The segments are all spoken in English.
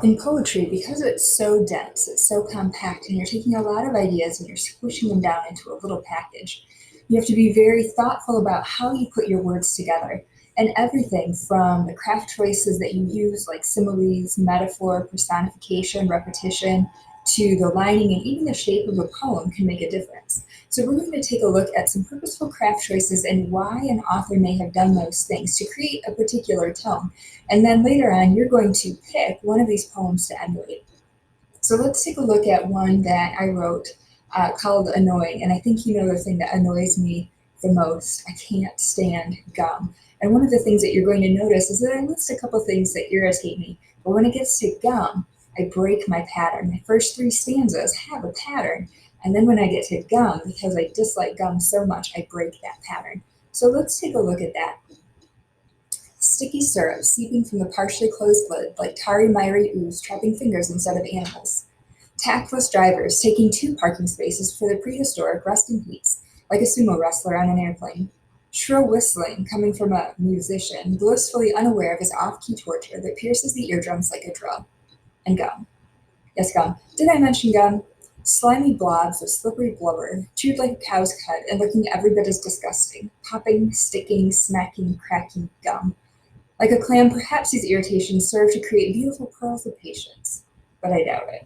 In poetry, because it's so dense, it's so compact, and you're taking a lot of ideas and you're squishing them down into a little package, you have to be very thoughtful about how you put your words together. And everything from the craft choices that you use, like similes, metaphor, personification, repetition, to the lining and even the shape of a poem can make a difference. So, we're going to take a look at some purposeful craft choices and why an author may have done those things to create a particular tone. And then later on, you're going to pick one of these poems to emulate. So let's take a look at one that I wrote called Annoying. And I think you know the thing that annoys me the most. I can't stand gum. And one of the things that you're going to notice is that I list a couple things that irritate me. But when it gets to gum, I break my pattern. My first three stanzas have a pattern. And then when I get to gum, because I dislike gum so much, I break that pattern. So let's take a look at that. Sticky syrup seeping from the partially closed lid like tarry miry ooze trapping fingers instead of animals. Tactless drivers taking two parking spaces for the prehistoric resting heaps, like a sumo wrestler on an airplane. Shrill whistling coming from a musician, blissfully unaware of his off-key torture that pierces the eardrums like a drum. And gum. Yes, gum. Did I mention gum? Slimy blobs of slippery blubber, chewed like a cow's cud and looking every bit as disgusting. Popping, sticking, smacking, cracking gum. Like a clam, perhaps these irritations serve to create beautiful pearls of patience, but I doubt it.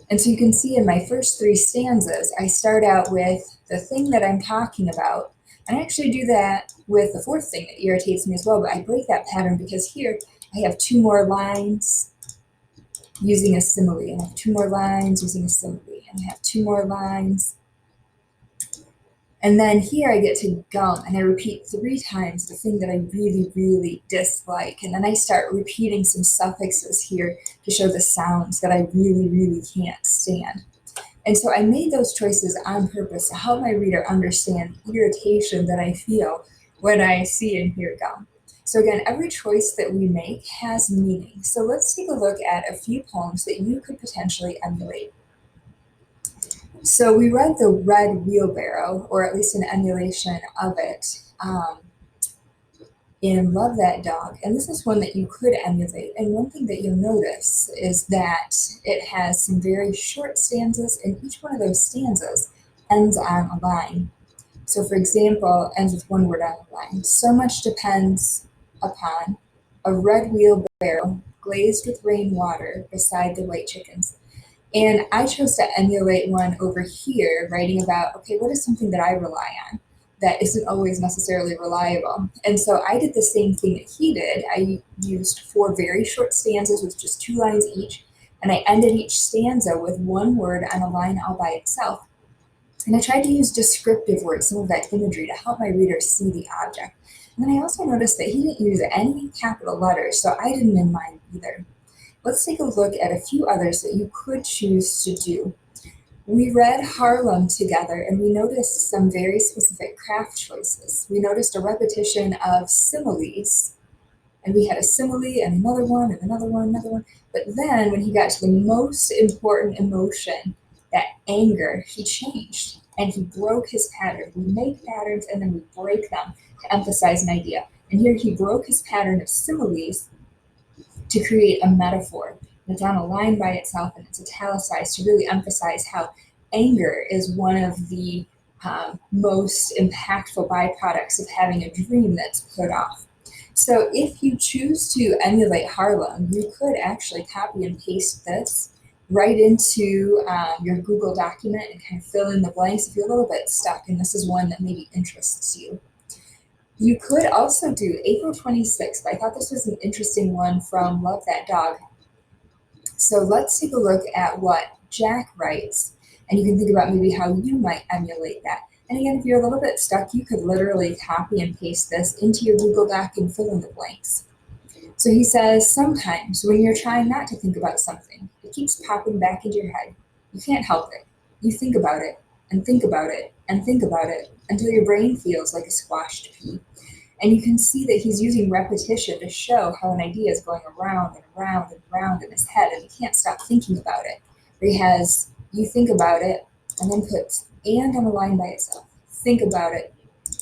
And so you can see in my first three stanzas, I start out with the thing that I'm talking about. And I actually do that with the fourth thing that irritates me as well, but I break that pattern because here I have two more lines using a simile, and I have two more lines using a simile, and I have two more lines. And then here I get to gum and I repeat three times the thing that I really, really dislike. And then I start repeating some suffixes here to show the sounds that I really, really can't stand. And so I made those choices on purpose to help my reader understand the irritation that I feel when I see and hear gum. So again, every choice that we make has meaning. So let's take a look at a few poems that you could potentially emulate. So we read the Red Wheelbarrow, or at least an emulation of it, in Love That Dog. And this is one that you could emulate. And one thing that you'll notice is that it has some very short stanzas, and each one of those stanzas ends on a line. So, for example, ends with one word on a line. So much depends upon a red wheelbarrow glazed with rainwater beside the white chickens. And I chose to emulate one over here, writing about, okay, what is something that I rely on that isn't always necessarily reliable? And so I did the same thing that he did. I used four very short stanzas with just two lines each, and I ended each stanza with one word on a line all by itself. And I tried to use descriptive words, some of that imagery, to help my reader see the object. And then I also noticed that he didn't use any capital letters, so I didn't in mine either. Let's take a look at a few others that you could choose to do. We read Harlem together and we noticed some very specific craft choices. We noticed a repetition of similes, and we had a simile and another one and another one, another one. But then when he got to the most important emotion, that anger, he changed and he broke his pattern. We make patterns and then we break them to emphasize an idea. And here he broke his pattern of similes to create a metaphor. And it's on a line by itself and it's italicized to really emphasize how anger is one of the most impactful byproducts of having a dream that's put off. So if you choose to emulate Harlem, you could actually copy and paste this right into your Google document and kind of fill in the blanks if you're a little bit stuck and this is one that maybe interests you. You could also do April 26th. I thought this was an interesting one from Love That Dog. So let's take a look at what Jack writes, and you can think about maybe how you might emulate that. And again, if you're a little bit stuck, you could literally copy and paste this into your Google Doc and fill in the blanks. So he says, sometimes when you're trying not to think about something, it keeps popping back into your head. You can't help it. You think about it, and think about it, and think about it, until your brain feels like a squashed pea. And you can see that he's using repetition to show how an idea is going around and around and around in his head, and he can't stop thinking about it. Where he has, you think about it, and then puts and on a line by itself. Think about it,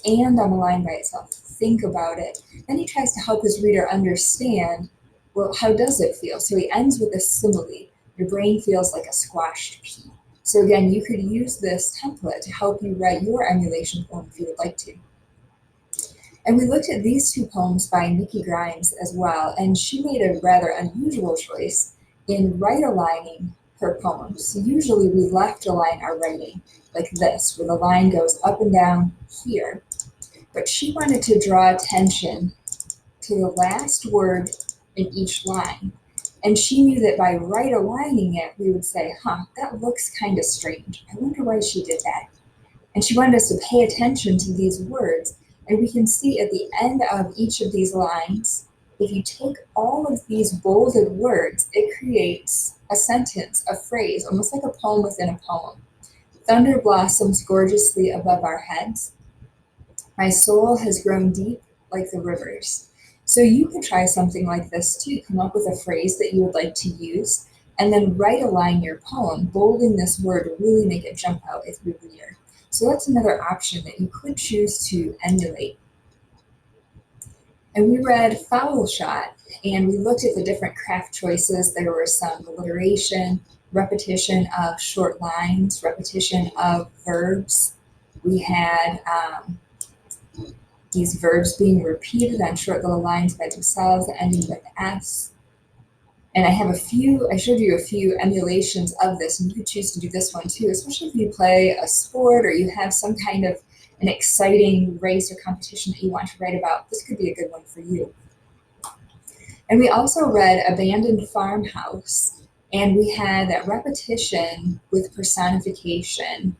and on a line by itself. Think about it. Then he tries to help his reader understand Well, how does it feel? So he ends with a simile. Your brain feels like a squashed pea. So again, you could use this template to help you write your emulation poem if you would like to. And we looked at these two poems by Nikki Grimes as well, and she made a rather unusual choice in right aligning her poems. So usually we left align our writing like this, where the line goes up and down here. But she wanted to draw attention to the last word in each line. And she knew that by right aligning it, we would say, that looks kind of strange. I wonder why she did that. And she wanted us to pay attention to these words. And we can see at the end of each of these lines, if you take all of these bolded words, it creates a sentence, a phrase, almost like a poem within a poem. Thunder blossoms gorgeously above our heads. My soul has grown deep like the rivers. So you could try something like this too. Come up with a phrase that you would like to use, and then write align your poem, bolding this word to really make it jump out as we reader. So that's another option that you could choose to emulate. And we read Foul Shot, and we looked at the different craft choices. There were some alliteration, repetition of short lines, repetition of verbs. We had these verbs being repeated on short little lines by themselves, ending with S. And I showed you a few emulations of this, and you could choose to do this one too, especially if you play a sport or you have some kind of an exciting race or competition that you want to write about. This could be a good one for you. And we also read Abandoned Farmhouse, and we had that repetition with personification.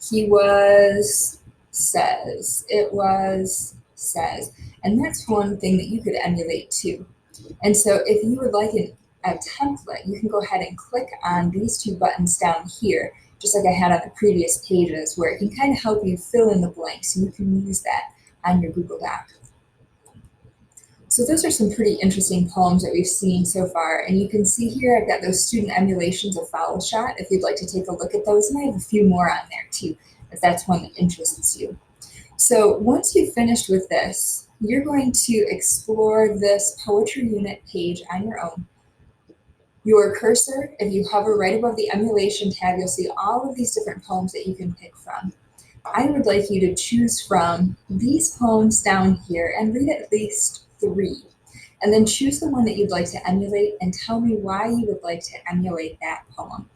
He was, says, it was, says. And that's one thing that you could emulate too. And so if you would like a template, you can go ahead and click on these two buttons down here, just like I had on the previous pages, where it can kind of help you fill in the blanks, and you can use that on your Google Doc. So those are some pretty interesting poems that we've seen so far. And you can see here, I've got those student emulations of Foul Shot, if you'd like to take a look at those. And I have a few more on there too, if that's one that interests you. So once you've finished with this, you're going to explore this poetry unit page on your own. Your cursor, if you hover right above the emulation tab, you'll see all of these different poems that you can pick from. I would like you to choose from these poems down here and read at least 3. And then choose the one that you'd like to emulate and tell me why you would like to emulate that poem.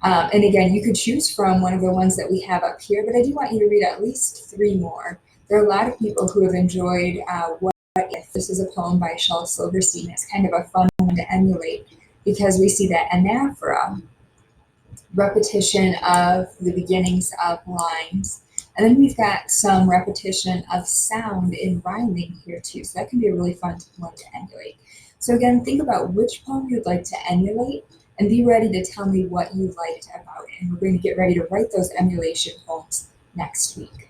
And again, you could choose from one of the ones that we have up here, but I do want you to read at least 3 more. There are a lot of people who have enjoyed What If. This is a poem by Shel Silverstein. It's kind of a fun one to emulate because we see that anaphora, repetition of the beginnings of lines. And then we've got some repetition of sound in rhyming here too. So that can be a really fun one to emulate. So again, think about which poem you'd like to emulate and be ready to tell me what you liked about it. And we're going to get ready to write those emulation poems next week.